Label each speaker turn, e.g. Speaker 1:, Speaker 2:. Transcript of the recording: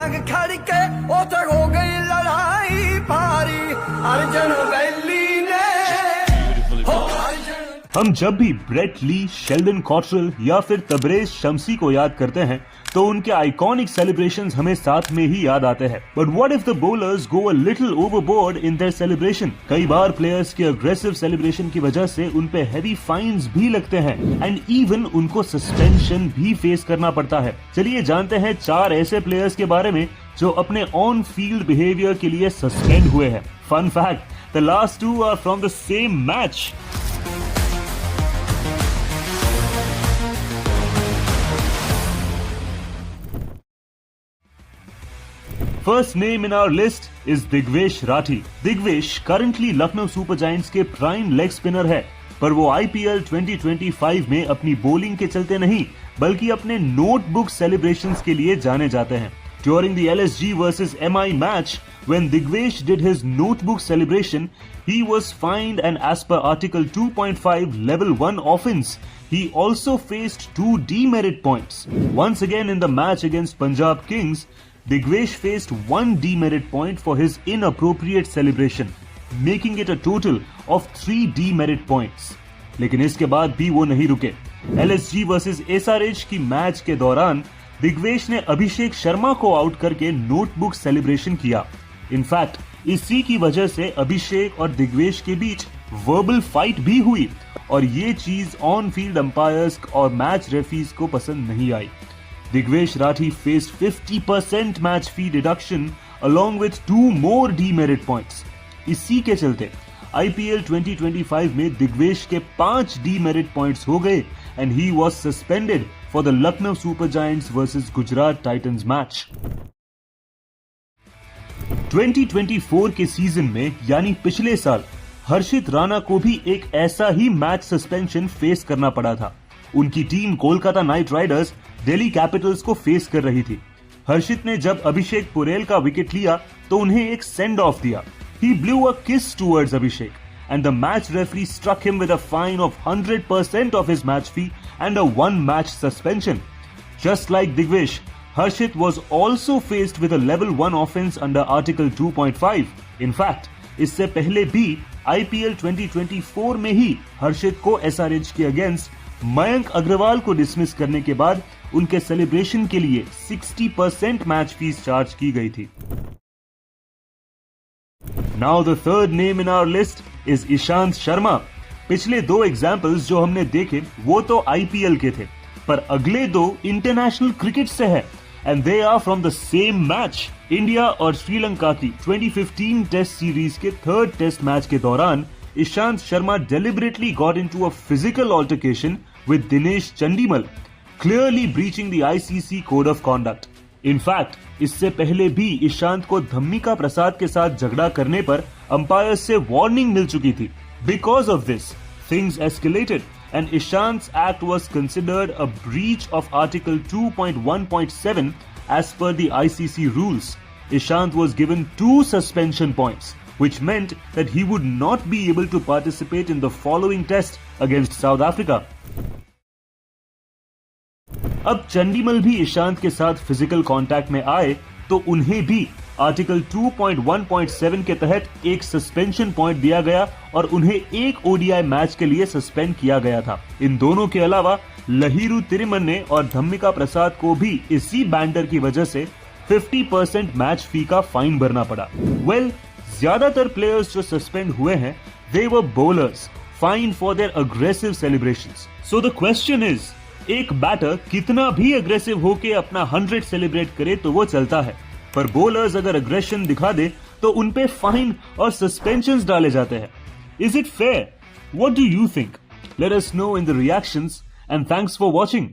Speaker 1: भाग खड़ के उधर हो गई लड़ाई भारी अर्जुन वैली ने
Speaker 2: हम जब भी ब्रेट ली, शेल्डन कॉटरेल या फिर तबरेज शम्सी को याद करते हैं तो उनके आइकॉनिक सेलिब्रेशंस हमें साथ में ही याद आते हैं। But what if the bowlers go a little overboard in their celebration? कई बार प्लेयर्स के अग्रेसिव सेलिब्रेशन की वजह से उन पे हेवी फाइन्स भी लगते हैं एंड इवन उनको सस्पेंशन भी फेस करना पड़ता है। चलिए जानते हैं 4 ऐसे प्लेयर्स के बारे में जो अपने ऑन फील्ड बिहेवियर के लिए सस्पेंड हुए हैं। Fun fact, the last 2 are from the same match. First name in our list is Digvesh Rathi. Digvesh currently Lucknow super giants के प्राइम लेग स्पिनर है, पर वो IPL 2025 में अपनी बॉलिंग के चलते नहीं बल्कि अपने नोटबुक सेलिब्रेशंस के लिए जाने जाते हैं। During the LSG versus MI match, when Digvesh did his notebook celebration, he was fined and as per Article 2.5 Level 1 offence, he also faced 2 demerit points. Once again in the match against Punjab Kings, Digvesh faced 1 demerit point for his inappropriate celebration, making it a total of 3 demerit points. लेकिन इसके बाद भी वो नहीं रुके। LSG versus SRH की match के दौरान दिग्वेश ने अभिषेक शर्मा को आउट करके नोटबुक सेलिब्रेशन किया। इनफैक्ट इसी की वजह से अभिषेक और दिग्वेश के बीच वर्बल फाइट भी हुई और ये चीज ऑन फील्ड अंपायर्स और मैच रेफरीज को पसंद नहीं आई। Digvesh Rathi faced 50% match fee deduction along with 2 more demerit points. इसी के चलते IPL 2025 में दिग्वेश के 5 demerit points हो गए and he was suspended for the Lucknow Super Giants versus Gujarat Titans match. 2024 के सीजन में यानी पिछले साल हर्षित राणा को भी एक ऐसा ही मैच सस्पेंशन फेस करना पड़ा था। उनकी team Kolkata night Riders Delhi Capitals को फेस कर रही थी। हर्षित ने जब अभिषेक पुरेल का विकेट लिया तो उन्हें एक सेंड ऑफ दिया। He blew a kiss towards Abhishek and the match referee struck him with a fine of 100% of his match fee and a 1-match suspension. Just like Digvesh, Harshit was also faced with a level 1 offence under Article 2.5. In fact, इससे पहले भी IPL 2024 में ही हर्षित को SRH के against Mayank Agarwal को dismiss करने के बाद उनके सेलिब्रेशन के लिए 60% मैच फीस चार्ज की गई थी। Now the third name in our list is Ishant Sharma. पिछले 2 एग्जांपल्स जो हमने देखे वो तो IPL के थे, पर अगले 2 इंटरनेशनल क्रिकेट से है and they are from the same match. India और श्रीलंका की 2015 टेस्ट सीरीज के 3rd टेस्ट मैच के दौरान Ishant Sharma deliberately got into a physical altercation with Dinesh Chandimal, clearly breaching the ICC code of conduct. In fact, इससे पहले भी ईशांत को धम्मिका प्रसाद के साथ झगड़ा करने पर अंपायर्स से वार्निंग मिल चुकी थी। Because of this, things escalated and Ishant's act was considered a breach of Article 2.1.7 as per the ICC rules. Ishant was given 2 suspension points, which meant that he would not be able to participate in the following test against South Africa. अब चंडीमल भी ईशांत के साथ physical contact में आए तो उन्हें भी article 2.1.7 के तहत एक सस्पेंशन पॉइंट दिया गया और उन्हें एक ODI मैच के लिए सस्पेंड किया गया था। इन दोनों के अलावा लहिरू तिरुमन्ने और धम्मिका प्रसाद को भी इसी बैंडर की वजह से 50% मैच फी का फाइन भरना पड़ा। ज्यादातर प्लेयर्स जो सस्पेंड हुए हैं they were bowlers fined for their aggressive celebrations. So the question is, एक बैटर कितना भी अग्रेसिव होके अपना 100 सेलिब्रेट करे तो वो चलता है, पर बॉलर्स अगर अग्रेशन दिखा दे तो उनपे फाइन और सस्पेंशंस डाले जाते हैं। Is it fair? What do you think? Let us know in the reactions and thanks for watching.